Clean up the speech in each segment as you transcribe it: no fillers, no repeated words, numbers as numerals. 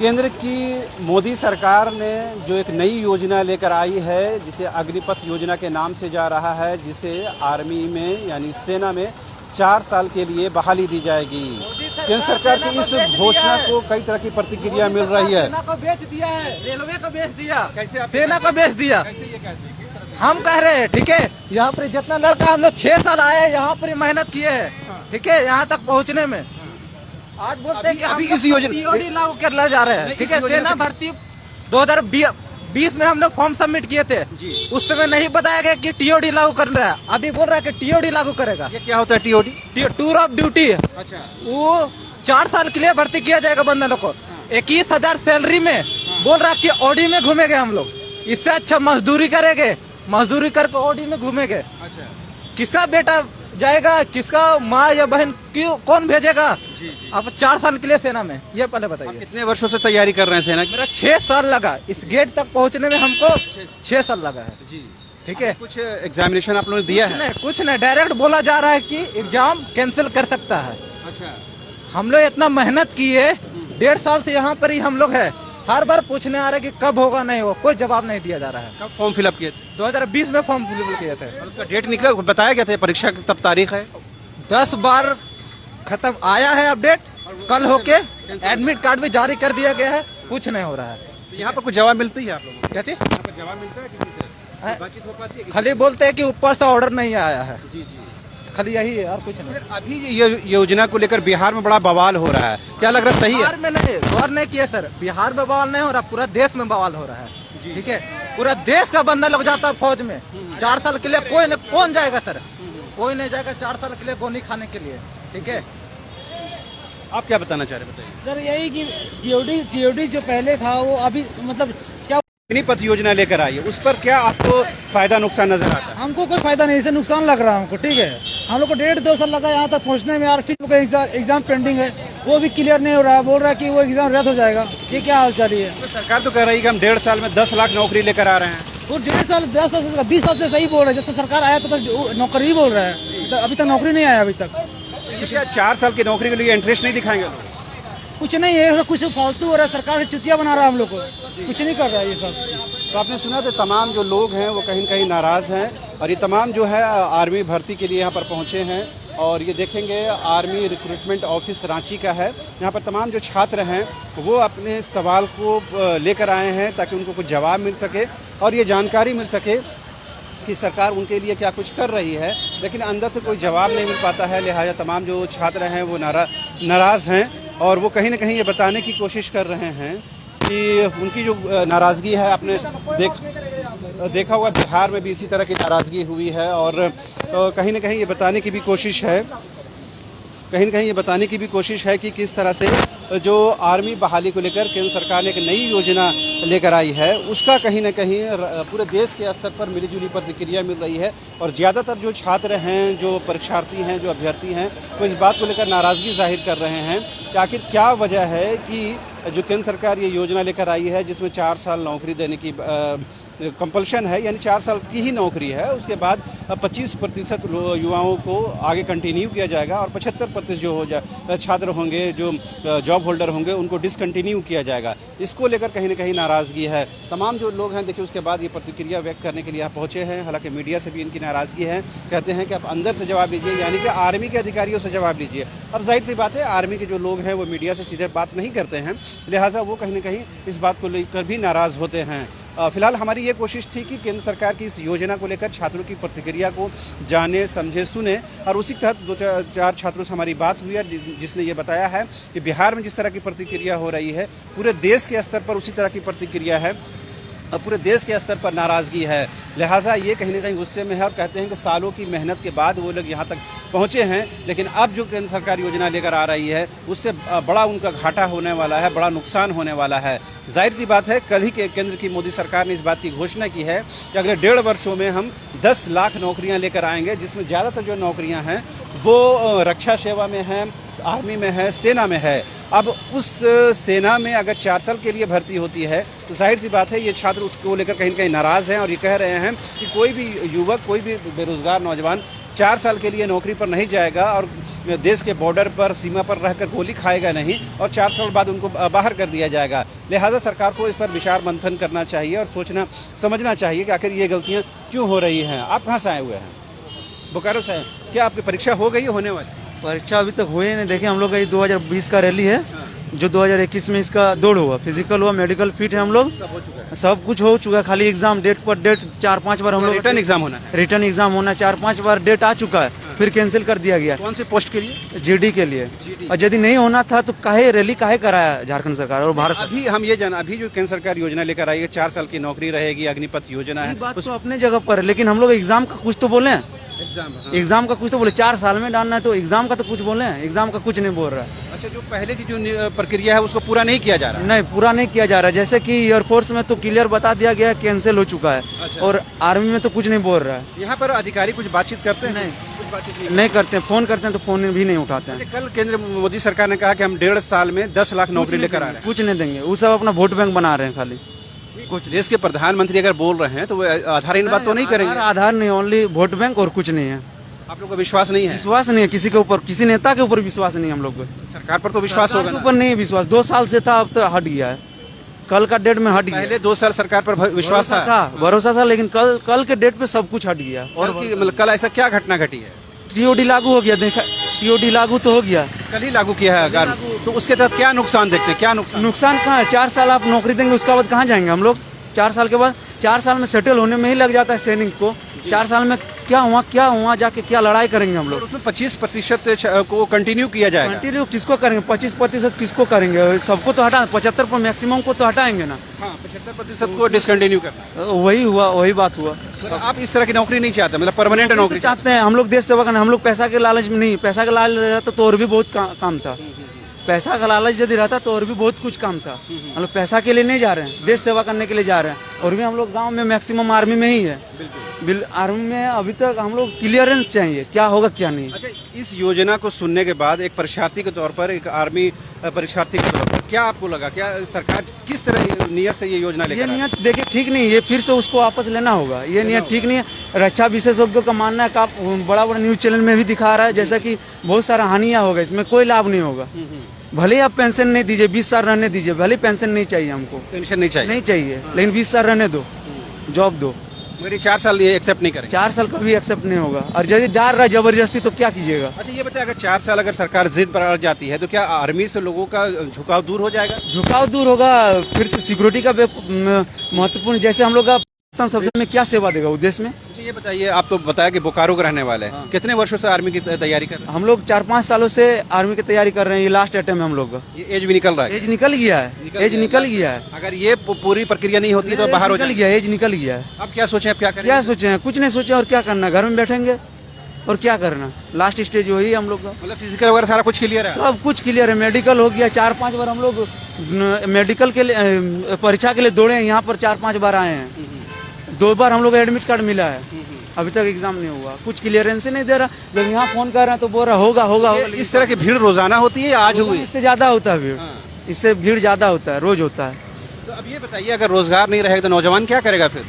केंद्र की मोदी सरकार ने जो एक नई योजना लेकर आई है, जिसे अग्निपथ योजना के नाम से जा रहा है, जिसे आर्मी में यानी सेना में 4 साल के लिए बहाली दी जाएगी। केंद्र सरकार की इस घोषणा को कई तरह की प्रतिक्रिया मिल रही है। सेना को बेच दिया है, रेलवे को बेच दिया, कैसे सेना को बेच दिया। कैसे ये कहते हैं? हम कह रहे हैं ठीक है, यहाँ पर जितना लड़का हम लोग 6 साल आए हैं, यहाँ पर मेहनत किए हैं, ठीक है, यहाँ तक पहुँचने में। आज बोलते हैं कि अभी हम इस योजना टीओडी लागू करने जा रहे हैं, ठीक है। सेना भर्ती 2020 में हम लोग फॉर्म सबमिट किए थे, उस समय नहीं बताया गया कि टीओडी लागू कर रहा है। अभी बोल रहा है कि टीओडी लागू करेगा। ये क्या होता है टीओडी? टूर ऑफ ड्यूटी है। अच्छा, वो 4 साल के लिए भर्ती किया जाएगा बंदरों को। 21,000 सैलरी में बोल रहा है कि ऑडी में घूमेंगे हम लोग। इससे अच्छा मजदूरी करेंगे, मजदूरी करके ऑडी में घूमेंगे। अच्छा, किसका बेटा जाएगा, किसका माँ या बहन क्यों, कौन भेजेगा? अब 4 साल के लिए सेना में, ये पहले बताइए। कितने वर्षों से तैयारी कर रहे हैं सेना की? मेरा 6 साल लगा, इस गेट तक पहुंचने में हमको 6 साल लगा है। जी, ठीक है। कुछ एग्जामिनेशन आप लोगों ने दिया है? कुछ नहीं, डायरेक्ट बोला जा रहा है कि एग्जाम कैंसिल कर सकता है। अच्छा, हम लोग इतना मेहनत किए, 1.5 साल से यहाँ पर ही हम लोग है। हर बार पूछने आ रहे कि कब होगा, नहीं होगा, कोई जवाब नहीं दिया जा रहा है। कब फॉर्म फिलअप किए थे? 2020 में फॉर्म फिल किए थे। और उसका डेट निकला, बताया गया था परीक्षा की तब तारीख है? 10 बार खत्म आया है अपडेट, कल होके एडमिट कार्ड भी जारी कर दिया गया है, कुछ नहीं हो रहा है। तो यहाँ पर कुछ जवाब मिलती है आप लोगों को? क्या चीज? यहाँ पर जवाब मिलता है किसी से? बातचीत हो पाती है किसी खाली बोलते हैं कि ऊपर से ऑर्डर नहीं आया है, से? जी जी। खाली यही है और कुछ नहीं। फिर अभी ये योजना को लेकर बिहार में बड़ा बवाल हो रहा है, क्या लग रहा है सही है? बिहार में नहीं, गौर नहीं किया सर, बिहार में बवाल नहीं हो रहा, पूरा देश में बवाल हो रहा है। ठीक है, पूरा देश का बंदा लग जाता है फौज में। 4 साल के लिए कोई नहीं, कौन जाएगा सर? कोई नहीं जाएगा 4 साल के लिए गोली खाने के लिए। ठीक है, आप क्या बताना चाह रहे हैं, बताइए। सर यही कि टीओडी जो पहले था वो अभी मतलब क्या अग्निपथ योजना लेकर आई है, उस पर क्या आपको फायदा नुकसान नजर आता है? हमको कोई फायदा नहीं, इससे नुकसान लग रहा है हमको। ठीक है, हम लोग को 1.5-2 साल लगा यहाँ तक पहुँचने में, और फिर एग्जाम पेंडिंग है, वो भी क्लियर नहीं हो रहा है। बोल रहा है कि वो एग्जाम रद्द हो जाएगा। ये क्या हाल चाल है? तो सरकार तो कह रही है कि हम 1.5 साल में 10 लाख नौकरी लेकर आ रहे हैं। वो 1.5 साल 10 साल से 20 साल से सही बोल रहे हैं। जब से सरकार आया तो नौकरी ही बोल रहा है, तो अभी तक नौकरी नहीं आया अभी तक। क्या 4 साल की नौकरी के लिए इंटरेस्ट नहीं दिखाएंगे लोग? कुछ नहीं है, कुछ फालतू हो रहा है, सरकार चुतिया बना रहा है हम लोग को, कुछ नहीं कर रहा है ये सब। तो आपने सुना था तमाम जो लोग हैं वो कहीं न कहीं नाराज़ हैं, और ये तमाम जो है आर्मी भर्ती के लिए यहाँ पर पहुँचे हैं। और ये देखेंगे आर्मी रिक्रूटमेंट ऑफिस रांची का है। यहाँ पर तमाम जो छात्र हैं वो अपने सवाल को लेकर आए हैं ताकि उनको कुछ जवाब मिल सके और ये जानकारी मिल सके कि सरकार उनके लिए क्या कुछ कर रही है, लेकिन अंदर से कोई जवाब नहीं मिल पाता है। लिहाजा तमाम जो छात्र हैं वो नाराज़ हैं, और वो कहीं ना कहीं ये बताने की कोशिश कर रहे हैं कि उनकी जो नाराज़गी है, आपने देखा होगा बिहार में भी इसी तरह की नाराज़गी हुई है। और कहीं ना कहीं ये बताने की भी कोशिश है, कि किस तरह से जो आर्मी बहाली को लेकर केंद्र सरकार ने एक नई योजना लेकर आई है, उसका कहीं ना कहीं पूरे देश के स्तर पर मिलीजुली प्रतिक्रिया मिल रही है। और ज़्यादातर जो छात्र हैं, जो परीक्षार्थी हैं, जो अभ्यर्थी हैं, वो इस बात को लेकर नाराज़गी जाहिर कर रहे हैं कि आखिर क्या वजह है कि जो केंद्र सरकार ये योजना लेकर आई है, जिसमें 4 साल नौकरी देने की कंपल्शन है, यानी 4 साल की ही नौकरी है, उसके बाद 25% युवाओं को आगे कंटिन्यू किया जाएगा और 75% जो छात्र होंगे, जो जॉब होल्डर होंगे, उनको डिसकंटिन्यू किया जाएगा। इसको लेकर कहीं ना कहीं नाराज़गी है। तमाम जो लोग हैं, देखिए, उसके बाद ये प्रतिक्रिया व्यक्त करने के लिए यहाँ पहुँचे हैं। हालांकि मीडिया से भी इनकी नाराज़गी है, कहते हैं कि आप अंदर से जवाब लीजिए, यानी कि आर्मी के अधिकारियों से जवाब लीजिए। अब जाहिर सी बात है, आर्मी के जो लोग हैं वो मीडिया से सीधे बात नहीं करते हैं, लिहाजा वो कहीं ना कहीं इस बात को लेकर भी नाराज़ होते हैं। फिलहाल हमारी ये कोशिश थी कि केंद्र सरकार की इस योजना को लेकर छात्रों की प्रतिक्रिया को जाने, समझे, सुने, और उसी के तहत 2-4 छात्रों से हमारी बात हुई है, जिसने ये बताया है कि बिहार में जिस तरह की प्रतिक्रिया हो रही है, पूरे देश के स्तर पर उसी तरह की प्रतिक्रिया है, पूरे देश के स्तर पर नाराज़गी है। लिहाजा ये कहीं ना कहीं गुस्से में है और कहते हैं कि सालों की मेहनत के बाद वो लोग यहाँ तक पहुँचे हैं, लेकिन अब जो केंद्र सरकार योजना लेकर आ रही है उससे बड़ा उनका घाटा होने वाला है, बड़ा नुकसान होने वाला है। जाहिर सी बात है, कल ही के केंद्र की मोदी सरकार ने इस बात की घोषणा की है कि अगले 1.5 वर्षों में हम 10 लाख नौकरियाँ लेकर आएंगे, जिसमें ज़्यादातर जो नौकरियाँ हैं वो रक्षा सेवा में हैं, आर्मी में है, सेना में है। अब उस सेना में अगर 4 साल के लिए भर्ती होती है तो जाहिर सी बात है ये छात्र उसको लेकर कहीं ना कहीं नाराज़ हैं और ये कह रहे हैं कि कोई भी युवक, कोई भी बेरोज़गार नौजवान 4 साल के लिए नौकरी पर नहीं जाएगा और देश के बॉर्डर पर सीमा पर रहकर गोली खाएगा नहीं और 4 साल बाद उनको बाहर कर दिया जाएगा। लिहाजा सरकार को इस पर विचार मंथन करना चाहिए और सोचना समझना चाहिए कि आखिर ये गलतियाँ क्यों हो रही हैं। आप कहाँ से आए हुए हैं? बोकारो से आए। क्या आपकी परीक्षा हो गई है होने वाली? परीक्षा अभी तक हुए नहीं। देखिए हम लोग का ये 2020 का रैली है, जो 2021 में इसका दौड़ हुआ, फिजिकल हुआ, मेडिकल फिट है हम लोग, सब हो चुका है। सब कुछ हो चुका है। खाली एग्जाम डेट पर डेट 4-5 बार हम लोग रिटर्न एग्जाम होना है। रिटर्न एग्जाम होना 4-5 बार डेट आ चुका है, फिर कैंसिल कर दिया गया कौन सी पोस्ट के लिए? जीडी के लिए। GD। और यदि नहीं होना था तो काहे रैली काहे कराया झारखंड सरकार और भारत सरकार? अभी हम ये जाना, अभी जो केंद्र सरकार योजना लेकर आई है 4 साल की नौकरी रहेगी, अग्निपथ योजना है। बात तो अपने जगह पर है, लेकिन हम लोग एग्जाम का कुछ तो बोले हैं। एग्जाम का कुछ तो बोले, 4 साल में डालना है तो एग्जाम का तो कुछ बोले हैं। एग्जाम का कुछ नहीं बोल रहा है। अच्छा, जो पहले की जो प्रक्रिया है उसको पूरा नहीं किया जा रहा है। नहीं, पूरा नहीं किया जा रहा है। जैसे कि एयरफोर्स में तो क्लियर बता दिया गया है, कैंसिल हो चुका है। अच्छा। और आर्मी में तो कुछ नहीं बोल रहा है। यहाँ पर अधिकारी कुछ बातचीत करते हैं? नहीं। कुछ बातचीत नहीं करते हैं, फोन करते हैं तो फोन भी नहीं उठाते हैं। कल केंद्र मोदी सरकार ने कहा कि हम 1.5 साल में 10 लाख नौकरी लेकर आ रहे हैं। कुछ नहीं देंगे, वो सब अपना वोट बैंक बना रहे हैं खाली। कुछ देश के प्रधानमंत्री अगर बोल रहे हैं तो वो आधारहीन बात तो नहीं करेंगे। आधार नहीं, ओनली वोट बैंक और कुछ नहीं है। आप लोग को विश्वास नहीं है? विश्वास नहीं है किसी के ऊपर, किसी नेता के ऊपर विश्वास नहीं है हम लोग को। सरकार पर तो विश्वास होगा सरकार के ना? ऊपर नहीं है विश्वास। 2 साल से था, अब तो हट गया है। कल का डेट में हट गया। पहले 2 साल सरकार पर विश्वास था। भरोसा था, लेकिन कल के डेट पे सब कुछ हट गया। और मतलब कल ऐसा क्या घटना घटी है? टीओडी लागू हो गया। देखा, टीओडी लागू तो हो गया। कल ही लागू किया है अगर, तो उसके तहत क्या नुकसान देखते हैं? क्या नुकसान? नुकसान कहाँ है? 4 साल आप नौकरी देंगे, उसके बाद कहाँ जाएंगे हम लोग? 4 साल के बाद, 4 साल में सेटल होने में ही लग जाता है सैनिक को। 4 साल में क्या हुआ जाके क्या लड़ाई करेंगे हम और लोग? उसमें 25% को कंटिन्यू किया जाएगा। कंटिन्यू किसको करेंगे? 25% किसको करेंगे? सबको तो हटा, 75 पर मैक्सिमम को तो हटाएंगे ना। हाँ, 75% को डिसकंटिन्यू करना। वही हुआ, वही बात हुआ। तो आप इस तरह की नौकरी नहीं चाहते, मतलब परमानेंट नौकरी चाहते हैं हम लोग, देश सेवा करना। हम लोग पैसा के लालच में नहीं, पैसा का लालच रहता तो और भी बहुत काम था। पैसा का लालच यदि रहता तो और भी बहुत कुछ काम था। हम लोग पैसा के लिए नहीं जा रहे हैं, देश सेवा करने के लिए जा रहे हैं। और भी हम लोग गांव में मैक्सिमम आर्मी में ही है। आर्मी में अभी तक हम लोग क्लियरेंस चाहिए, क्या होगा क्या नहीं। अच्छा, इस योजना को सुनने के बाद एक परीक्षार्थी के तौर पर, एक आर्मी परीक्षार्थी के तौर पर क्या आपको लगा? क्या सरकार किस तरह नियत से ये योजना ये लेकर आई? नियत देखिए ठीक नहीं है, ये फिर से उसको वापस लेना होगा। ये नियत ठीक नहीं है। रक्षा विशेषज्ञों का मानना है कि बड़ा बड़ा न्यूज चैनल में भी दिखा रहा है जैसा कि बहुत सारा हानियां होगा, इसमें कोई लाभ नहीं होगा। भले ही आप पेंशन नहीं दीजिए, 20 साल रहने दीजिए, भले पेंशन नहीं चाहिए हमको, पेंशन नहीं चाहिए, नहीं चाहिए, लेकिन 20 साल रहने दो, जॉब दो। मगर ये 4 साल ये एक्सेप्ट नहीं करेंगे। 4 साल कभी एक्सेप्ट नहीं होगा। और यदि डाल रहा है जबरदस्ती तो क्या कीजिएगा? अच्छा, ये बताइए, अगर 4 साल अगर सरकार जिद पर अड़ जाती है तो क्या आर्मी से लोगों का झुकाव दूर हो जाएगा? झुकाव दूर होगा, फिर से सिक्योरिटी का महत्वपूर्ण, जैसे हम लोग का सबसे में क्या सेवा देगा उस देश में? अच्छा, ये बताइए, आप तो बताया कि बोकारो के रहने वाले हैं, कितने वर्षों से आर्मी की तैयारी कर रहे हैं? हम लोग 4-5 सालों से आर्मी की तैयारी कर रहे हैं। ये लास्ट अटेम्प्ट है हम लोग का। ये एज भी निकल रहा है? एज निकल गया है, एज निकल गया है। अगर ये पूरी प्रक्रिया नहीं होती तो बाहर हो निकल जाएगी। गया, एज निकल गया है। अब क्या सोचे, अब क्या करें? क्या सोचे हैं? कुछ नहीं सोचे। और क्या करना, घर में बैठेंगे और क्या करना। लास्ट स्टेज वही हम लोग का। मतलब फिजिकल वगैरह सारा कुछ क्लियर है? सब कुछ क्लियर है। मेडिकल हो गया, 4-5 बार हम लोग मेडिकल के लिए परीक्षा के लिए दौड़े हैं। यहाँ पर 4-5 बार आए हैं। 2 बार हम लोग एडमिट कार्ड मिला है। अभी तक एग्जाम नहीं हुआ, कुछ क्लियरेंस नहीं दे रहा। जब यहाँ फोन कर रहे हैं तो बोल रहा होगा होगा होगा। इस तरह की भीड़ रोजाना होती है, आज हुई? इससे ज्यादा होता है भीड़, इससे भीड़ ज्यादा होता है, रोज होता है। तो अब ये बताइए, अगर रोजगार नहीं रहेगा तो नौजवान क्या करेगा फिर?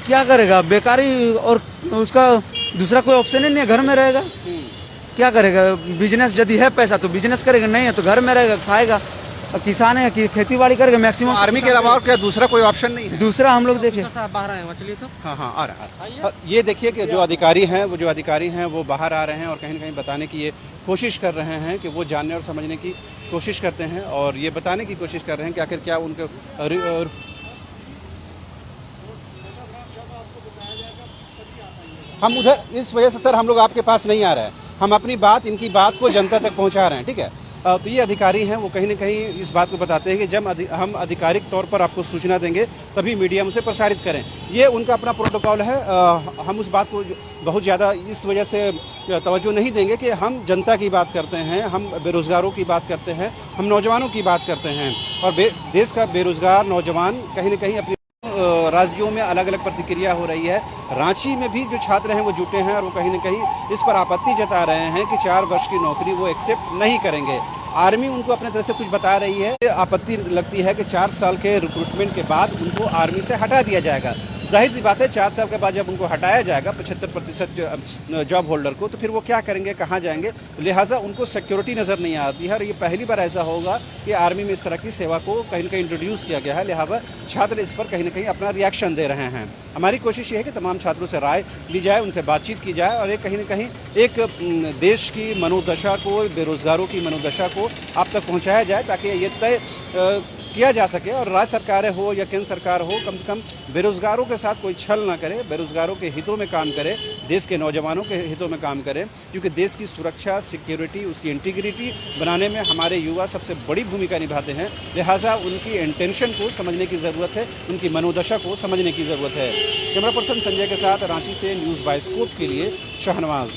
क्या करेगा? बेकारी, और उसका दूसरा कोई ऑप्शन ही नहीं है, घर में रहेगा। क्या करेगा? बिजनेस यदि है पैसा तो बिजनेस करेगा, नहीं है तो घर में रहेगा, खाएगा। और किसान है कि खेती बाड़ी करेगा मैक्सिमम। आर्मी के अलावा और क्या दूसरा कोई ऑप्शन नहीं है? दूसरा हम लोग देखें, बाहर आए मछली तो हाँ हाँ, आ रहा है। ये देखिए कि जो अधिकारी हैं वो बाहर आ रहे हैं और कहीं न कहीं बताने की ये कोशिश कर रहे हैं कि वो जानने और समझने की कोशिश करते हैं और ये बताने की कोशिश कर रहे हैं कि आखिर क्या उनके हम उधर, इस वजह से सर हम लोग आपके पास नहीं आ रहे हैं। हम अपनी बात, इनकी बात को जनता तक पहुंचा रहे हैं, ठीक है? तो ये अधिकारी हैं, वो कहीं न कहीं इस बात को बताते हैं कि जब हम आधिकारिक तौर पर आपको सूचना देंगे तभी मीडिया में उसे प्रसारित करें। ये उनका अपना प्रोटोकॉल है। हम उस बात को बहुत ज़्यादा इस वजह से तवज्जो नहीं देंगे कि हम जनता की बात करते हैं, हम बेरोज़गारों की बात करते हैं, हम नौजवानों की बात करते हैं। और देश का बेरोज़गार नौजवान कहीं न कहीं अपनी राज्यों में अलग अलग प्रतिक्रिया हो रही है। रांची में भी जो छात्र हैं वो जुटे हैं और वो कहीं न कहीं इस पर आपत्ति जता रहे हैं कि 4 वर्ष की नौकरी वो एक्सेप्ट नहीं करेंगे। आर्मी उनको अपने तरफ से कुछ बता रही है। आपत्ति लगती है कि 4 साल के रिक्रूटमेंट के बाद उनको आर्मी से हटा दिया जाएगा। जाहिर सी बात है 4 साल के बाद जब उनको हटाया जाएगा 75% जॉब होल्डर को, तो फिर वो क्या करेंगे, कहाँ जाएंगे। लिहाजा उनको सिक्योरिटी नज़र नहीं आती है और ये पहली बार ऐसा होगा कि आर्मी में इस तरह की सेवा को कहीं ना कहीं इंट्रोड्यूस किया गया है। लिहाजा छात्र इस पर कहीं ना कहीं अपना रिएक्शन दे रहे हैं। हमारी कोशिश ये है कि तमाम छात्रों से राय ली जाए, उनसे बातचीत की जाए और ये कहीं ना कहीं एक देश की मनोदशा को, बेरोजगारों की मनोदशा को आप तक पहुंचाया जाए, ताकि ये तय किया जा सके और राज्य सरकारें हो या केंद्र सरकार हो, कम से कम बेरोजगारों के साथ कोई छल ना करे, बेरोजगारों के हितों में काम करे, देश के नौजवानों के हितों में काम करे, क्योंकि देश की सुरक्षा, सिक्योरिटी, उसकी इंटीग्रिटी बनाने में हमारे युवा सबसे बड़ी भूमिका निभाते हैं। लिहाजा उनकी इंटेंशन को समझने की ज़रूरत है, उनकी मनोदशा को समझने की ज़रूरत है। कैमरा पर्सन संजय के साथ रांची से न्यूज़ बाय स्कोप के लिए शाहनवाज।